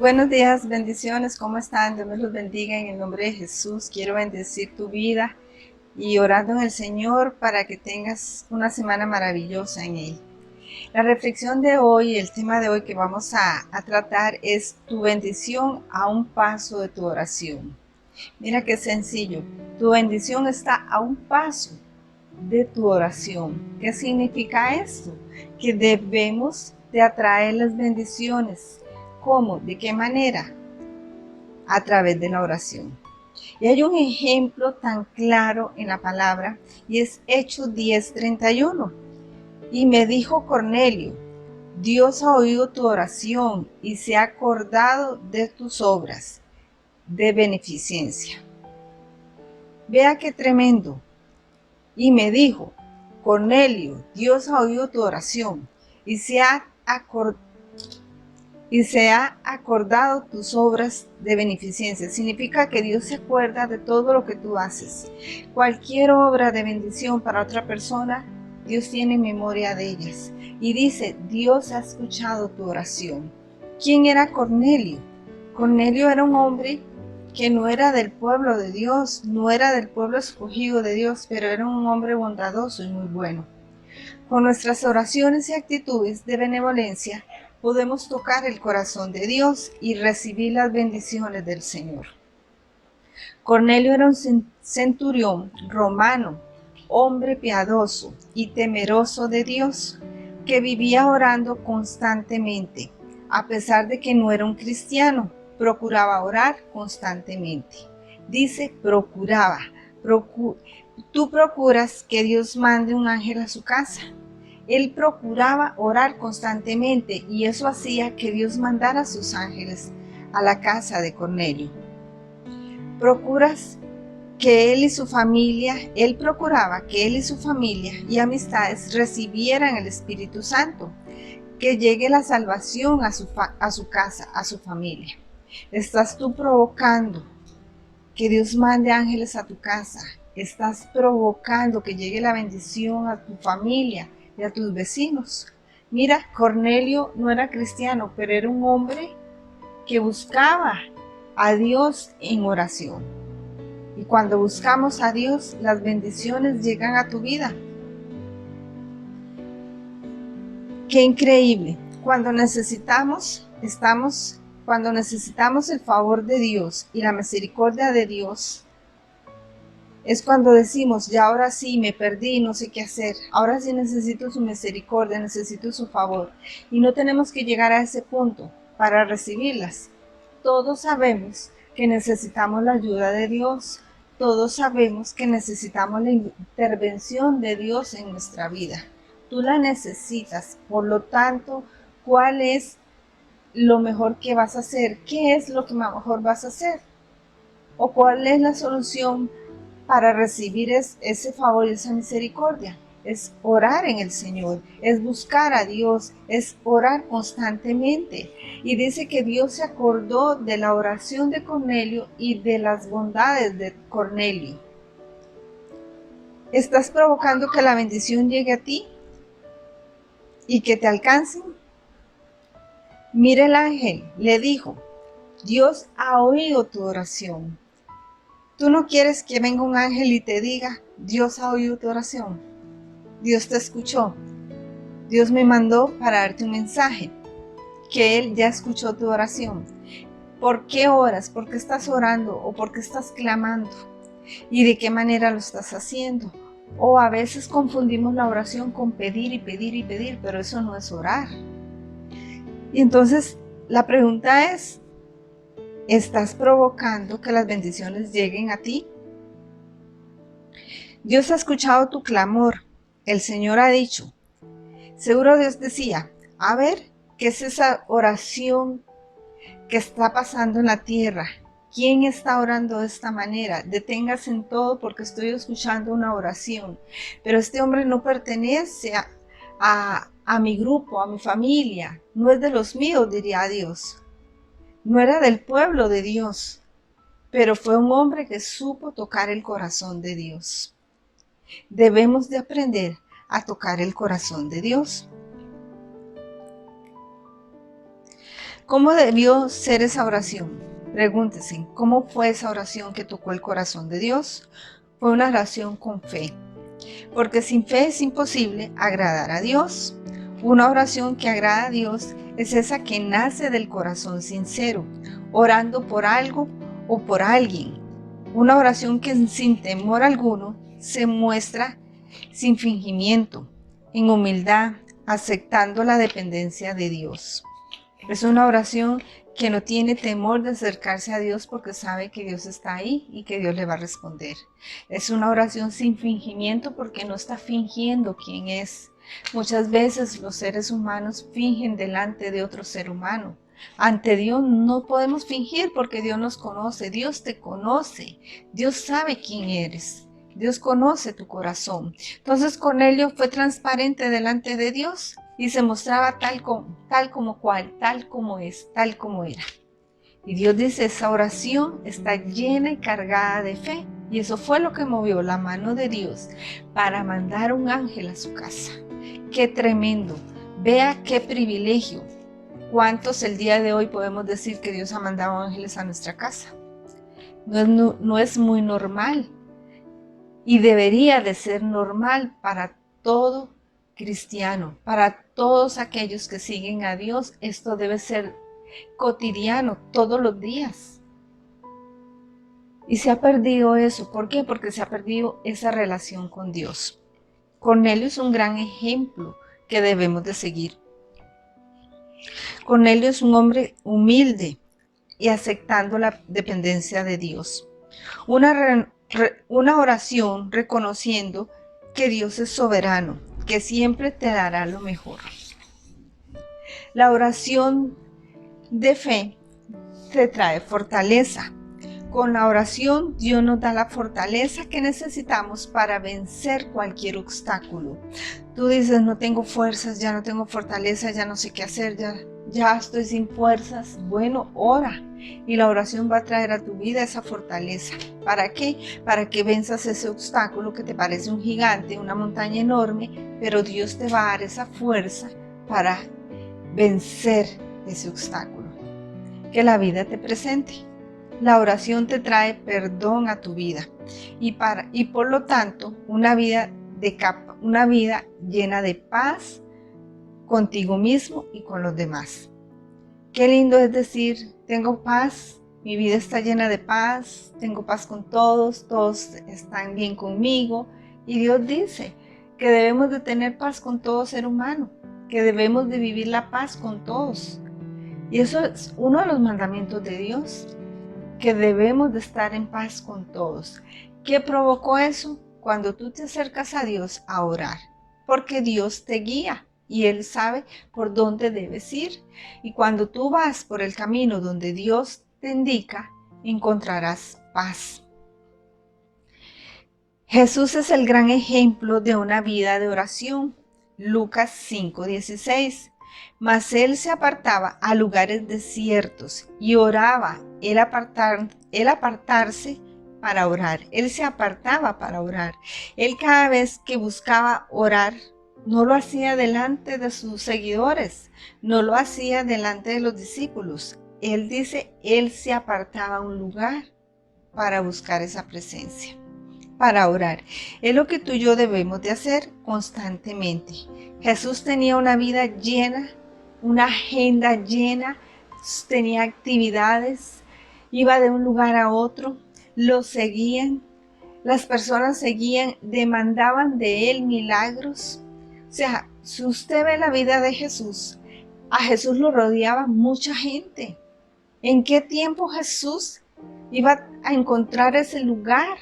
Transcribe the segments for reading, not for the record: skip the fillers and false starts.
Buenos días, bendiciones, ¿cómo están? Dios me los bendiga en el nombre de Jesús. Quiero bendecir tu vida y orando en el Señor para que tengas una semana maravillosa en Él. La reflexión de hoy, el tema de hoy que vamos a tratar es tu bendición a un paso de tu oración. Mira qué sencillo, tu bendición está a un paso de tu oración. ¿Qué significa esto? Que debemos de atraer las bendiciones. ¿Cómo? ¿De qué manera? A través de la oración. Y hay un ejemplo tan claro en la palabra y es Hechos 10:31. Y me dijo Cornelio, Dios ha oído tu oración y se ha acordado de tus obras de beneficencia. Vea qué tremendo. Y me dijo, Cornelio, Dios ha oído tu oración y se ha acordado tus obras de beneficencia. Significa que Dios se acuerda de todo lo que tú haces. Cualquier obra de bendición para otra persona, Dios tiene memoria de ellas. Y dice, Dios ha escuchado tu oración. ¿Quién era Cornelio? Cornelio era un hombre que no era del pueblo de Dios, no era del pueblo escogido de Dios, pero era un hombre bondadoso y muy bueno. Con nuestras oraciones y actitudes de benevolencia, podemos tocar el corazón de Dios y recibir las bendiciones del Señor. Cornelio era un centurión romano, hombre piadoso y temeroso de Dios, que vivía orando constantemente. A pesar de que no era un cristiano, procuraba orar constantemente. Dice procuraba. Tú procuras que Dios mande un ángel a su casa. Él procuraba orar constantemente y eso hacía que Dios mandara a sus ángeles a la casa de Cornelio. Procuras que él y su familia, él procuraba que él y su familia y amistades recibieran el Espíritu Santo, que llegue la salvación a su casa, a su familia. Estás tú provocando que Dios mande ángeles a tu casa. Estás provocando que llegue la bendición a tu familia y a tus vecinos. Mira, Cornelio no era cristiano, pero era un hombre que buscaba a Dios en oración. Y cuando buscamos a Dios, las bendiciones llegan a tu vida. Qué increíble. Cuando necesitamos el favor de Dios y la misericordia de Dios, es cuando decimos, ya ahora sí me perdí, no sé qué hacer, ahora sí necesito su misericordia, necesito su favor. Y no tenemos que llegar a ese punto para recibirlas. Todos sabemos que necesitamos la ayuda de Dios, todos sabemos que necesitamos la intervención de Dios en nuestra vida. Tú la necesitas, por lo tanto, ¿cuál es lo mejor que vas a hacer? ¿Qué es lo que mejor vas a hacer? ¿O cuál es la solución para recibir ese favor y esa misericordia? Es orar en el Señor, es buscar a Dios, es orar constantemente. Y dice que Dios se acordó de la oración de Cornelio y de las bondades de Cornelio. ¿Estás provocando que la bendición llegue a ti y que te alcancen? Mira, el ángel le dijo, Dios ha oído tu oración. ¿Tú no quieres que venga un ángel y te diga, Dios ha oído tu oración? Dios te escuchó. Dios me mandó para darte un mensaje, que Él ya escuchó tu oración. ¿Por qué oras? ¿Por qué estás orando? ¿O por qué estás clamando? ¿Y de qué manera lo estás haciendo? O a veces confundimos la oración con pedir y pedir y pedir, pero eso no es orar. Y entonces la pregunta es, ¿estás provocando que las bendiciones lleguen a ti? Dios ha escuchado tu clamor. El Señor ha dicho. Seguro Dios decía, a ver, ¿qué es esa oración que está pasando en la tierra? ¿Quién está orando de esta manera? Deténgase en todo porque estoy escuchando una oración. Pero este hombre no pertenece a mi grupo, a mi familia. No es de los míos, diría Dios. No era del pueblo de Dios. Pero fue un hombre que supo tocar el corazón de Dios. Debemos de aprender a tocar el corazón de Dios. ¿Cómo debió ser esa oración? Pregúntese, ¿cómo fue esa oración que tocó el corazón de Dios? Fue una oración con fe, porque sin fe es imposible agradar a Dios. Una oración que agrada a Dios es esa que nace del corazón sincero, orando por algo o por alguien. Una oración que sin temor alguno se muestra sin fingimiento, en humildad, aceptando la dependencia de Dios. Es una oración que no tiene temor de acercarse a Dios porque sabe que Dios está ahí y que Dios le va a responder. Es una oración sin fingimiento porque no está fingiendo quién es. Muchas veces los seres humanos fingen delante de otro ser humano. Ante Dios no podemos fingir porque Dios nos conoce, Dios te conoce, Dios sabe quién eres. Dios conoce tu corazón. Entonces Cornelio fue transparente delante de Dios y se mostraba tal como es, tal como era. Y Dios dice, esa oración está llena y cargada de fe. Y eso fue lo que movió la mano de Dios para mandar un ángel a su casa. ¡Qué tremendo! Vea qué privilegio. ¿Cuántos el día de hoy podemos decir que Dios ha mandado ángeles a nuestra casa? No es muy normal. Y debería de ser normal para todo cristiano, para todos aquellos que siguen a Dios. Esto debe ser cotidiano, todos los días. Y se ha perdido eso. ¿Por qué? Porque se ha perdido esa relación con Dios. Cornelio es un gran ejemplo que debemos de seguir. Cornelio es un hombre humilde y aceptando la dependencia de Dios. Una oración reconociendo que Dios es soberano, que siempre te dará lo mejor. La oración de fe te trae fortaleza. Con la oración Dios nos da la fortaleza que necesitamos para vencer cualquier obstáculo. Tú dices, no tengo fuerzas, ya no tengo fortaleza, ya no sé qué hacer, ya estoy sin fuerzas. Bueno, ora. Y la oración va a traer a tu vida esa fortaleza. ¿Para qué? Para que venzas ese obstáculo que te parece un gigante, una montaña enorme, pero Dios te va a dar esa fuerza para vencer ese obstáculo que la vida te presente. La oración te trae perdón a tu vida y por lo tanto una vida llena de paz contigo mismo y con los demás. Qué lindo es decir, tengo paz, mi vida está llena de paz, tengo paz con todos están bien conmigo. Y Dios dice que debemos de tener paz con todo ser humano, que debemos de vivir la paz con todos. Y eso es uno de los mandamientos de Dios, que debemos de estar en paz con todos. ¿Qué provocó eso? Cuando tú te acercas a Dios a orar, porque Dios te guía. Y Él sabe por dónde debes ir. Y cuando tú vas por el camino donde Dios te indica, encontrarás paz. Jesús es el gran ejemplo de una vida de oración. Lucas 5:16. Mas Él se apartaba a lugares desiertos y oraba. Él apartarse para orar. Él se apartaba para orar. Él cada vez que buscaba orar, no lo hacía delante de sus seguidores, no lo hacía delante de los discípulos. Él dice, él se apartaba a un lugar para buscar esa presencia, para orar. Es lo que tú y yo debemos de hacer constantemente. Jesús tenía una vida llena, una agenda llena, tenía actividades, iba de un lugar a otro, lo seguían, las personas seguían, demandaban de él milagros. O sea, si usted ve la vida de Jesús, a Jesús lo rodeaba mucha gente. ¿En qué tiempo Jesús iba a encontrar ese lugar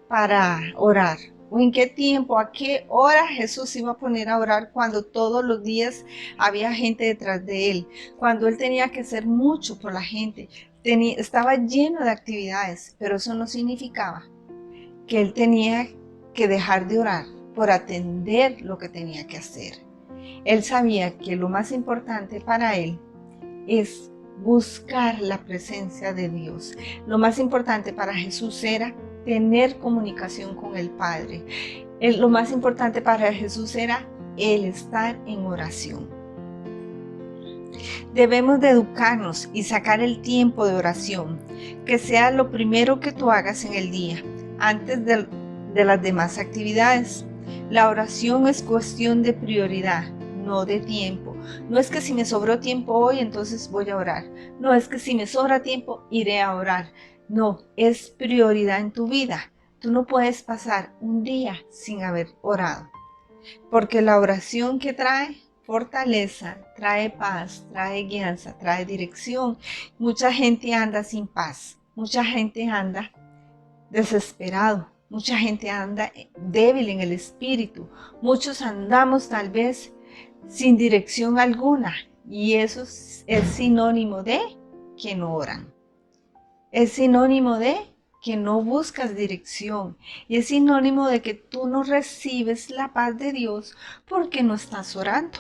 para orar? ¿O en qué tiempo, a qué hora Jesús iba a poner a orar cuando todos los días había gente detrás de él? Cuando él tenía que hacer mucho por la gente. Estaba lleno de actividades, pero eso no significaba que él tenía que dejar de orar por atender lo que tenía que hacer. Él sabía que lo más importante para él es buscar la presencia de Dios. Lo más importante para Jesús era tener comunicación con el Padre. Lo más importante para Jesús era el estar en oración. Debemos de educarnos y sacar el tiempo de oración, que sea lo primero que tú hagas en el día, antes de las demás actividades. La oración es cuestión de prioridad, no de tiempo. No es que si me sobró tiempo hoy, entonces voy a orar. No es que si me sobra tiempo, iré a orar. No, es prioridad en tu vida. Tú no puedes pasar un día sin haber orado, porque la oración que trae fortaleza, trae paz, trae guianza, trae dirección. Mucha gente anda sin paz, mucha gente anda desesperado, mucha gente anda débil en el espíritu, muchos andamos tal vez sin dirección alguna, y eso es sinónimo de que no oran. Es sinónimo de que no buscas dirección, y es sinónimo de que tú no recibes la paz de Dios porque no estás orando.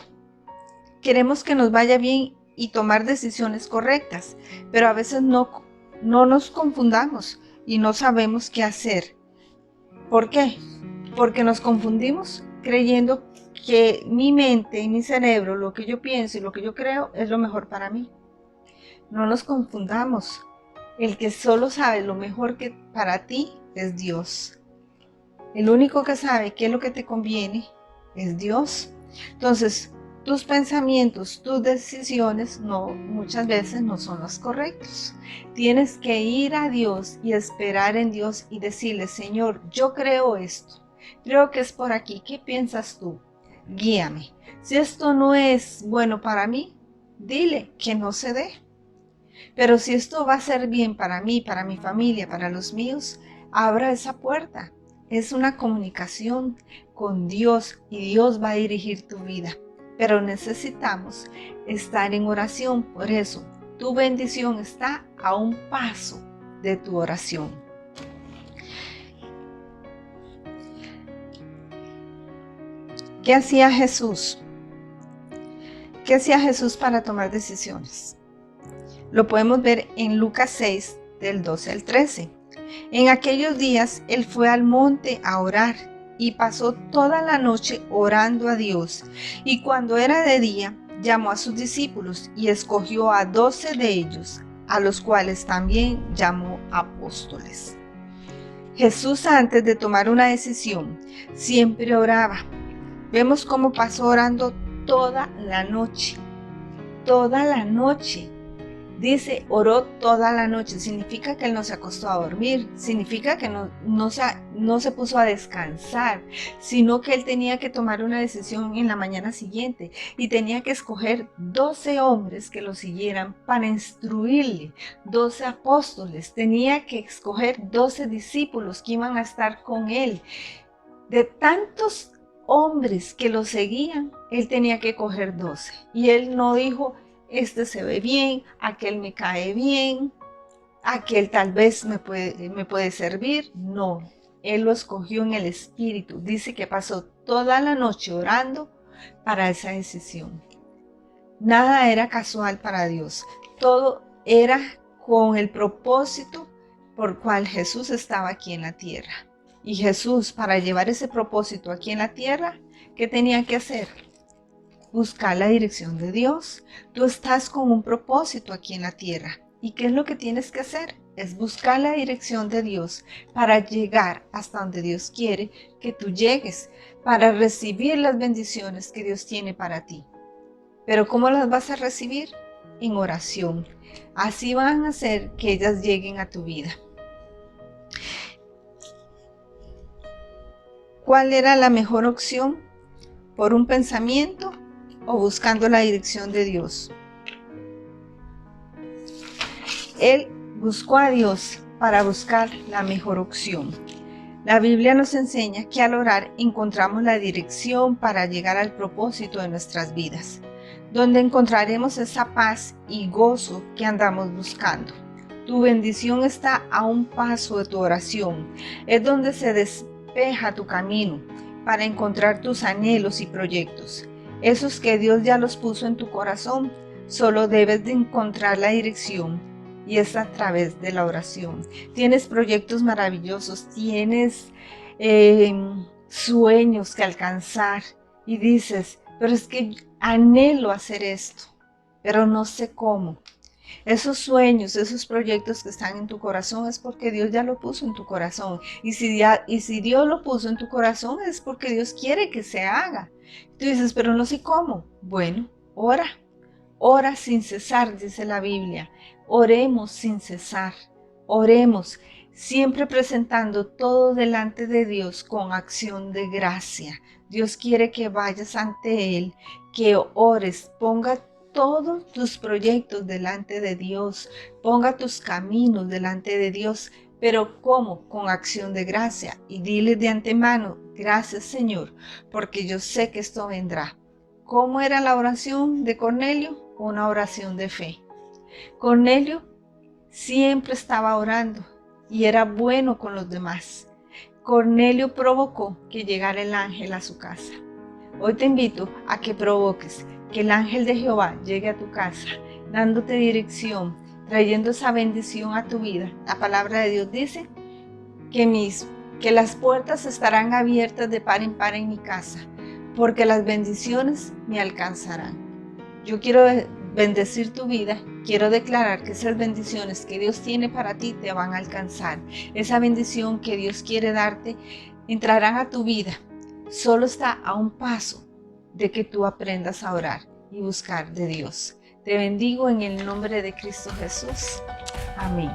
Queremos que nos vaya bien y tomar decisiones correctas, pero a veces no nos confundamos y no sabemos qué hacer. ¿Por qué? Porque nos confundimos creyendo que mi mente y mi cerebro, lo que yo pienso y lo que yo creo, es lo mejor para mí. No nos confundamos. El que solo sabe lo mejor que para ti es Dios. El único que sabe qué es lo que te conviene es Dios. Entonces, tus pensamientos, tus decisiones muchas veces no son los correctos. Tienes que ir a Dios y esperar en Dios y decirle: Señor, yo creo esto, creo que es por aquí, ¿qué piensas tú? Guíame. Si esto no es bueno para mí, dile que no se dé. Pero si esto va a ser bien para mí, para mi familia, para los míos, abra esa puerta. Es una comunicación con Dios y Dios va a dirigir tu vida. Pero necesitamos estar en oración. Por eso, tu bendición está a un paso de tu oración. ¿Qué hacía Jesús? ¿Qué hacía Jesús para tomar decisiones? Lo podemos ver en Lucas 6, del 12 al 13. En aquellos días él fue al monte a orar y pasó toda la noche orando a Dios. Y cuando era de día, llamó a sus discípulos y escogió a 12 de ellos, a los cuales también llamó apóstoles. Jesús, antes de tomar una decisión, siempre oraba. Vemos cómo pasó orando toda la noche. Toda la noche. Dice, oró toda la noche. Significa que él no se acostó a dormir, significa que no se puso a descansar, sino que él tenía que tomar una decisión en la mañana siguiente y tenía que escoger 12 hombres que lo siguieran para instruirle, 12 apóstoles, tenía que escoger 12 discípulos que iban a estar con él. De tantos hombres que lo seguían, él tenía que coger 12. Y él no dijo: este se ve bien, aquel me cae bien, aquel tal vez me puede servir. No, él lo escogió en el espíritu. Dice que pasó toda la noche orando para esa decisión. Nada era casual para Dios. Todo era con el propósito por cual Jesús estaba aquí en la tierra. Y Jesús, para llevar ese propósito aquí en la tierra, ¿qué tenía que hacer? Buscar la dirección de Dios. Tú estás con un propósito aquí en la tierra. ¿Y qué es lo que tienes que hacer? Es buscar la dirección de Dios para llegar hasta donde Dios quiere que tú llegues, para recibir las bendiciones que Dios tiene para ti. Pero ¿cómo las vas a recibir? En oración. Así van a hacer que ellas lleguen a tu vida. ¿Cuál era la mejor opción? ¿Por un pensamiento o buscando la dirección de Dios? Él buscó a Dios para buscar la mejor opción. La Biblia nos enseña que al orar encontramos la dirección para llegar al propósito de nuestras vidas, donde encontraremos esa paz y gozo que andamos buscando. Tu bendición está a un paso de tu oración. Es donde se despeja tu camino para encontrar tus anhelos y proyectos. Esos que Dios ya los puso en tu corazón, solo debes de encontrar la dirección y es a través de la oración. Tienes proyectos maravillosos, tienes sueños que alcanzar y dices, pero es que anhelo hacer esto. pero no sé cómo. Esos sueños, esos proyectos que están en tu corazón es porque Dios ya lo puso en tu corazón. Y si Dios lo puso en tu corazón es porque Dios quiere que se haga. Tú dices, pero no sé cómo. Bueno, ora. Ora sin cesar, dice la Biblia. Oremos sin cesar. Oremos, siempre presentando todo delante de Dios con acción de gracia. Dios quiere que vayas ante Él, que ores, ponga todos tus proyectos delante de Dios, ponga tus caminos delante de Dios, pero ¿cómo? Con acción de gracia. Y dile de antemano, gracias Señor, porque yo sé que esto vendrá. ¿Cómo era la oración de Cornelio? Una oración de fe. Cornelio siempre estaba orando y era bueno con los demás. Cornelio provocó que llegara el ángel a su casa. Hoy te invito a que provoques que el ángel de Jehová llegue a tu casa, dándote dirección, trayendo esa bendición a tu vida. La palabra de Dios dice que las puertas estarán abiertas de par en par en mi casa, porque las bendiciones me alcanzarán. Yo quiero bendecir tu vida, quiero declarar que esas bendiciones que Dios tiene para ti te van a alcanzar. Esa bendición que Dios quiere darte entrarán a tu vida. Solo está a un paso de que tú aprendas a orar y buscar de Dios. Te bendigo en el nombre de Cristo Jesús. Amén.